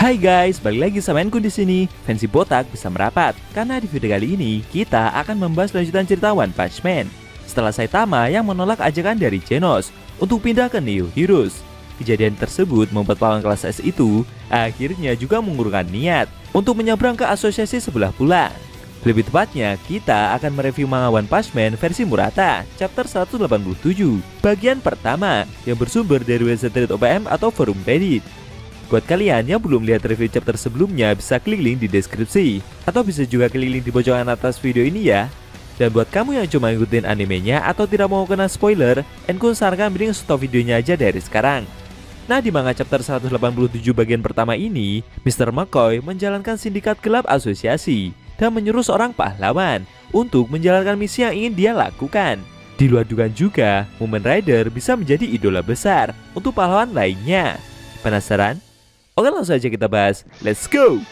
Hai guys, balik lagi sama Enku di sini. Fancy botak bisa merapat karena di video kali ini kita akan membahas lanjutan cerita One Punch Man. Setelah Saitama yang menolak ajakan dari Genos untuk pindah ke Neo Heroes. Kejadian tersebut membuat pahlawan kelas S itu akhirnya juga mengurungkan niat untuk menyeberang ke asosiasi sebelah pula. Lebih tepatnya, kita akan mereview manga One Punch Man versi Murata, chapter 187, bagian pertama yang bersumber dari website Reddit OPM atau forum Reddit. Buat kalian yang belum lihat review chapter sebelumnya, bisa klik link di deskripsi, atau bisa juga klik link di pojokan atas video ini ya. Dan buat kamu yang cuma ngikutin animenya atau tidak mau kena spoiler, Enku sarankan mending stop videonya aja dari sekarang. Nah, di manga chapter 187 bagian pertama ini, Mr. McCoy menjalankan sindikat gelap asosiasi dan menyuruh seorang pahlawan untuk menjalankan misi yang ingin dia lakukan. Di luar dugaan juga, Mumen Rider bisa menjadi idola besar untuk pahlawan lainnya. Penasaran? Oke, langsung aja kita bahas. Let's go!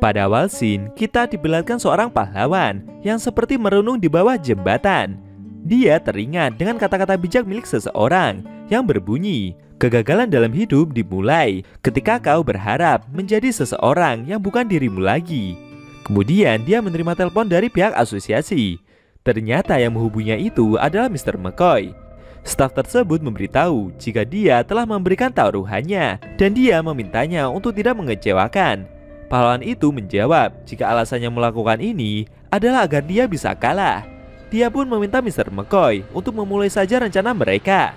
Pada awal scene, kita diperlihatkan seorang pahlawan yang seperti merenung di bawah jembatan. Dia teringat dengan kata-kata bijak milik seseorang yang berbunyi, kegagalan dalam hidup dimulai ketika kau berharap menjadi seseorang yang bukan dirimu lagi. Kemudian dia menerima telepon dari pihak asosiasi. Ternyata yang menghubunginya itu adalah Mr. McCoy. Staf tersebut memberitahu jika dia telah memberikan taruhannya dan dia memintanya untuk tidak mengecewakan. Pahlawan itu menjawab jika alasannya melakukan ini adalah agar dia bisa kalah. Dia pun meminta Mr. McCoy untuk memulai saja rencana mereka.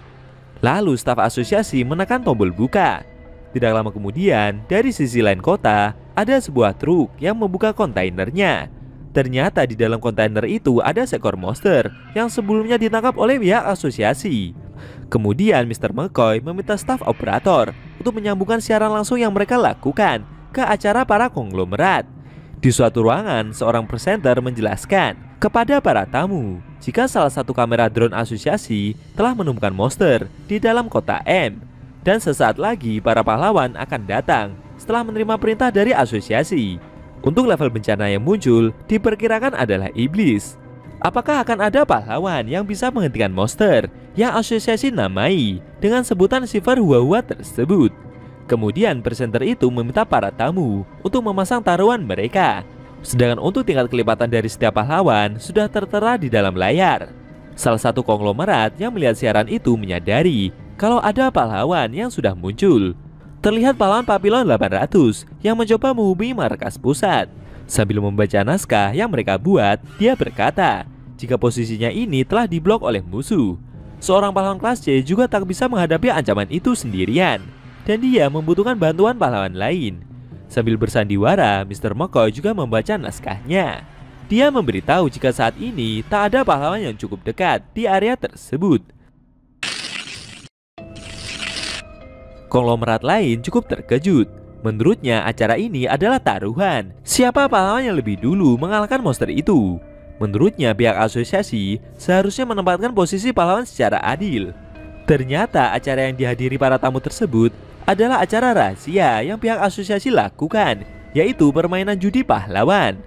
Lalu staf asosiasi menekan tombol buka. Tidak lama kemudian, dari sisi lain kota, ada sebuah truk yang membuka kontainernya. Ternyata di dalam kontainer itu ada seekor monster yang sebelumnya ditangkap oleh pihak asosiasi. Kemudian Mr. McCoy meminta staf operator untuk menyambungkan siaran langsung yang mereka lakukan ke acara para konglomerat. Di suatu ruangan, seorang presenter menjelaskan kepada para tamu jika salah satu kamera drone asosiasi telah menemukan monster di dalam kota M. Dan sesaat lagi para pahlawan akan datang setelah menerima perintah dari asosiasi. Untuk level bencana yang muncul diperkirakan adalah iblis. Apakah akan ada pahlawan yang bisa menghentikan monster yang asosiasi namai dengan sebutan sifar hua-hua tersebut? Kemudian presenter itu meminta para tamu untuk memasang taruhan mereka. Sedangkan untuk tingkat kelipatan dari setiap pahlawan sudah tertera di dalam layar. Salah satu konglomerat yang melihat siaran itu menyadari kalau ada pahlawan yang sudah muncul. Terlihat pahlawan Papillon 800 yang mencoba menghubungi markas pusat. Sambil membaca naskah yang mereka buat, dia berkata jika posisinya ini telah diblok oleh musuh. Seorang pahlawan kelas C juga tak bisa menghadapi ancaman itu sendirian, dan dia membutuhkan bantuan pahlawan lain. Sambil bersandiwara, Mr. McCoy juga membaca naskahnya. Dia memberitahu jika saat ini tak ada pahlawan yang cukup dekat di area tersebut. Konglomerat lain cukup terkejut. Menurutnya acara ini adalah taruhan siapa pahlawan yang lebih dulu mengalahkan monster itu. Menurutnya pihak asosiasi seharusnya menempatkan posisi pahlawan secara adil. Ternyata acara yang dihadiri para tamu tersebut adalah acara rahasia yang pihak asosiasi lakukan, yaitu permainan judi pahlawan.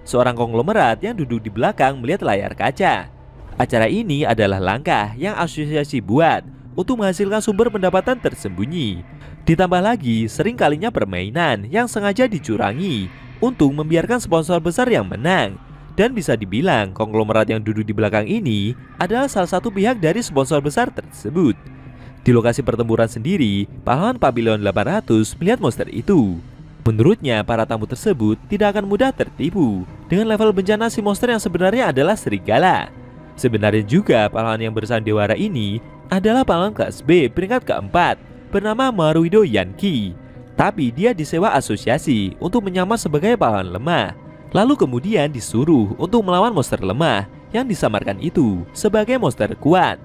Seorang konglomerat yang duduk di belakang melihat layar kaca. Acara ini adalah langkah yang asosiasi buat untuk menghasilkan sumber pendapatan tersembunyi. Ditambah lagi sering kalinya permainan yang sengaja dicurangi untuk membiarkan sponsor besar yang menang. Dan bisa dibilang konglomerat yang duduk di belakang ini adalah salah satu pihak dari sponsor besar tersebut. Di lokasi pertempuran sendiri, pahlawan Papillon 800 melihat monster itu. Menurutnya para tamu tersebut tidak akan mudah tertipu dengan level bencana si monster yang sebenarnya adalah serigala. Sebenarnya juga pahlawan yang bersandiwara ini adalah pahlawan kelas B peringkat keempat bernama Maruido Yankee. Tapi dia disewa asosiasi untuk menyamar sebagai pahlawan lemah. Lalu kemudian disuruh untuk melawan monster lemah yang disamarkan itu sebagai monster kuat.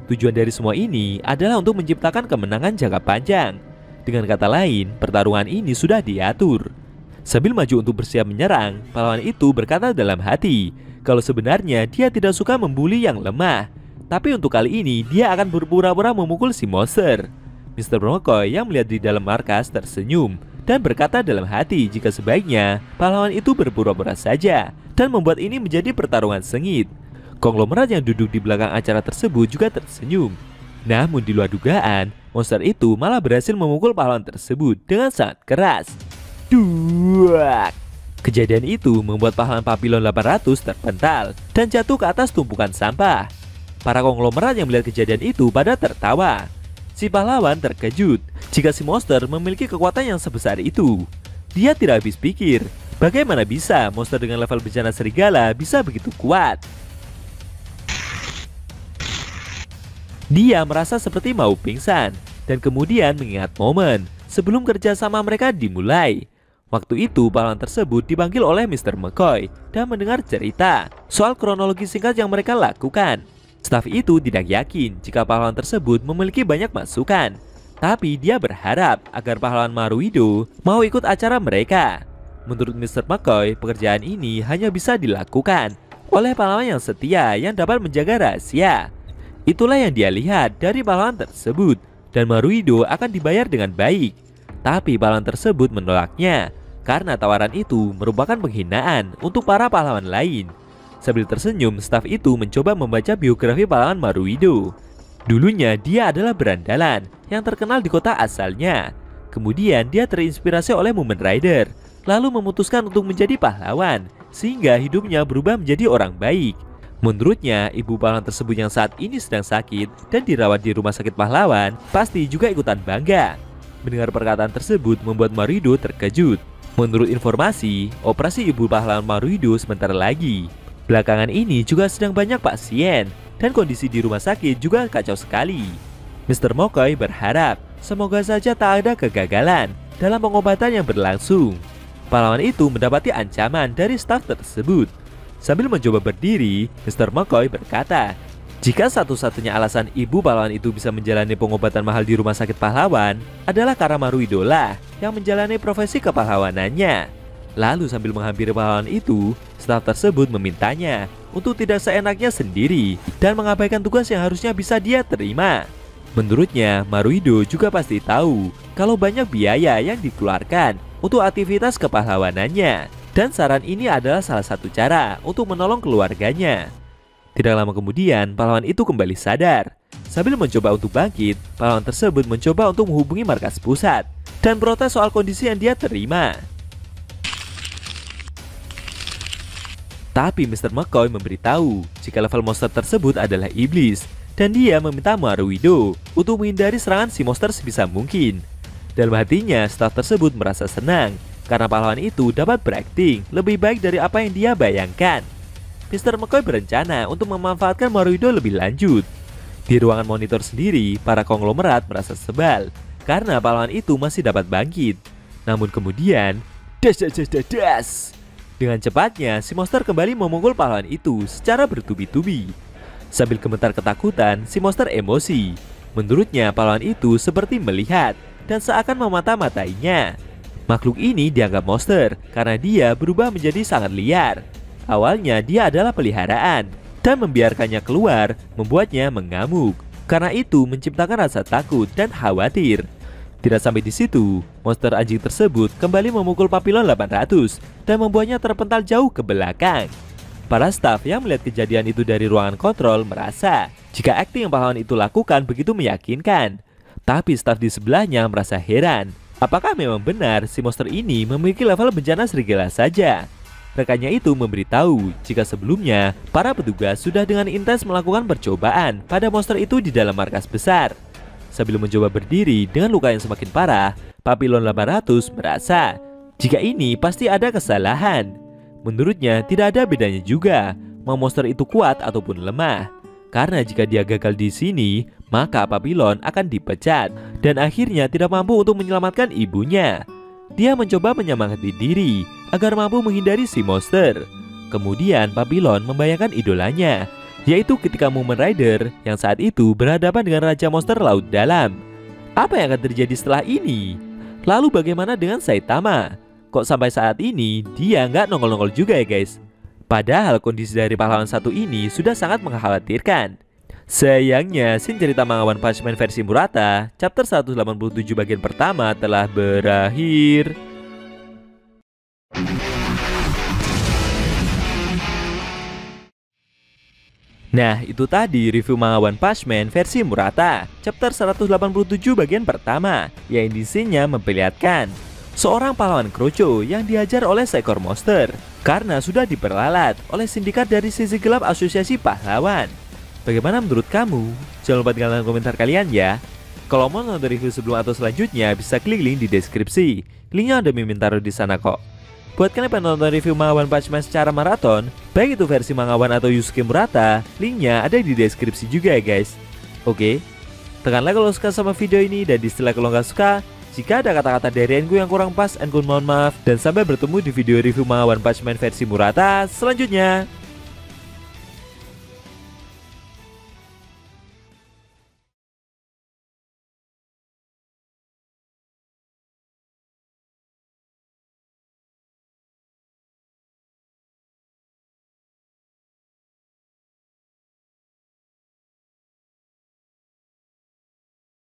Tujuan dari semua ini adalah untuk menciptakan kemenangan jangka panjang. Dengan kata lain, pertarungan ini sudah diatur. Sambil maju untuk bersiap menyerang, pahlawan itu berkata dalam hati kalau sebenarnya dia tidak suka membuli yang lemah. Tapi untuk kali ini dia akan berpura-pura memukul si monster. Mr. McCoy yang melihat di dalam markas tersenyum dan berkata dalam hati jika sebaiknya pahlawan itu berpura-pura saja dan membuat ini menjadi pertarungan sengit. Konglomerat yang duduk di belakang acara tersebut juga tersenyum. Namun di luar dugaan, monster itu malah berhasil memukul pahlawan tersebut dengan sangat keras. Duak! Kejadian itu membuat pahlawan Papillon 800 terpental dan jatuh ke atas tumpukan sampah. Para konglomerat yang melihat kejadian itu pada tertawa. Si pahlawan terkejut jika si monster memiliki kekuatan yang sebesar itu. Dia tidak habis pikir, bagaimana bisa monster dengan level bencana serigala bisa begitu kuat. Dia merasa seperti mau pingsan dan kemudian mengingat momen sebelum kerjasama mereka dimulai. Waktu itu pahlawan tersebut dipanggil oleh Mr. McCoy dan mendengar cerita soal kronologi singkat yang mereka lakukan. Staf itu tidak yakin jika pahlawan tersebut memiliki banyak masukan, tapi dia berharap agar pahlawan Maruido mau ikut acara mereka. Menurut Mr. McCoy, pekerjaan ini hanya bisa dilakukan oleh pahlawan yang setia yang dapat menjaga rahasia. Itulah yang dia lihat dari pahlawan tersebut, dan Maruido akan dibayar dengan baik. Tapi pahlawan tersebut menolaknya karena tawaran itu merupakan penghinaan untuk para pahlawan lain. Sambil tersenyum, staf itu mencoba membaca biografi pahlawan Maruido. Dulunya dia adalah berandalan yang terkenal di kota asalnya. Kemudian dia terinspirasi oleh Mumen Rider, lalu memutuskan untuk menjadi pahlawan, sehingga hidupnya berubah menjadi orang baik. Menurutnya, ibu pahlawan tersebut yang saat ini sedang sakit dan dirawat di rumah sakit pahlawan pasti juga ikutan bangga. Mendengar perkataan tersebut membuat Maruido terkejut. Menurut informasi, operasi ibu pahlawan Maruido sebentar lagi. Belakangan ini juga sedang banyak pasien dan kondisi di rumah sakit juga kacau sekali. Mr. McCoy berharap semoga saja tak ada kegagalan dalam pengobatan yang berlangsung. Pahlawan itu mendapati ancaman dari staf tersebut. Sambil mencoba berdiri, Mr. McCoy berkata, jika satu-satunya alasan ibu pahlawan itu bisa menjalani pengobatan mahal di rumah sakit pahlawan adalah karena Maruido lah yang menjalani profesi kepahlawanannya. Lalu sambil menghampiri pahlawan itu, staf tersebut memintanya untuk tidak seenaknya sendiri dan mengabaikan tugas yang harusnya bisa dia terima. Menurutnya, Maruido juga pasti tahu kalau banyak biaya yang dikeluarkan untuk aktivitas kepahlawanannya. Dan saran ini adalah salah satu cara untuk menolong keluarganya. Tidak lama kemudian, pahlawan itu kembali sadar. Sambil mencoba untuk bangkit, pahlawan tersebut mencoba untuk menghubungi markas pusat dan protes soal kondisi yang dia terima. Tapi Mr. McCoy memberitahu jika level monster tersebut adalah iblis, dan dia meminta Maruido untuk menghindari serangan si monster sebisa mungkin. Dalam hatinya, staf tersebut merasa senang karena pahlawan itu dapat berakting lebih baik dari apa yang dia bayangkan. Mr. McCoy berencana untuk memanfaatkan Maruido lebih lanjut. Di ruangan monitor sendiri, para konglomerat merasa sebal karena pahlawan itu masih dapat bangkit. Namun kemudian, das. Dengan cepatnya, si monster kembali memukul pahlawan itu secara bertubi-tubi. Sambil gemetar ketakutan, si monster emosi. Menurutnya, pahlawan itu seperti melihat dan seakan memata-matainya. Makhluk ini dianggap monster karena dia berubah menjadi sangat liar. Awalnya dia adalah peliharaan dan membiarkannya keluar membuatnya mengamuk. Karena itu menciptakan rasa takut dan khawatir. Tidak sampai di situ, monster anjing tersebut kembali memukul Papillon 800 dan membuatnya terpental jauh ke belakang. Para staf yang melihat kejadian itu dari ruangan kontrol merasa jika akting yang pahlawan itu lakukan begitu meyakinkan. Tapi staf di sebelahnya merasa heran. Apakah memang benar si monster ini memiliki level bencana serigala saja? Rekannya itu memberitahu jika sebelumnya para petugas sudah dengan intens melakukan percobaan pada monster itu di dalam markas besar. Sambil mencoba berdiri dengan luka yang semakin parah, Papillon 800 merasa jika ini pasti ada kesalahan. Menurutnya tidak ada bedanya juga mau monster itu kuat ataupun lemah. Karena jika dia gagal di sini, maka Papillon akan dipecat dan akhirnya tidak mampu untuk menyelamatkan ibunya. Dia mencoba menyemangati diri agar mampu menghindari si monster. Kemudian Papillon membayangkan idolanya, yaitu ketika Mumen Rider yang saat itu berhadapan dengan Raja Monster Laut Dalam. Apa yang akan terjadi setelah ini? Lalu bagaimana dengan Saitama? Kok sampai saat ini dia nggak nongol-nongol juga ya guys? Padahal kondisi dari pahlawan satu ini sudah sangat mengkhawatirkan. Sayangnya, scene cerita manga One Punch Man versi Murata, chapter 187 bagian pertama telah berakhir. Nah, itu tadi review manga One Punch Man versi Murata, chapter 187 bagian pertama, yang isinya memperlihatkan seorang pahlawan kroco yang diajar oleh seekor monster karena sudah diperalat oleh sindikat dari sisi gelap asosiasi pahlawan. Bagaimana menurut kamu? Jangan lupa tinggalkan komentar kalian ya. Kalau mau nonton review sebelum atau selanjutnya, bisa klik link di deskripsi. Linknya udah mimin taruh di sana kok. Buat kalian yang nonton review manga One Punch Man secara maraton, baik itu versi manga One atau Yusuke Murata, linknya ada di deskripsi juga ya guys. Oke, tekan like kalau suka sama video ini dan dislike kalau nggak suka. Jika ada kata-kata dari Enku yang kurang pas, Enku mohon maaf. Dan sampai bertemu di video review manga One Punch Man versi Murata selanjutnya.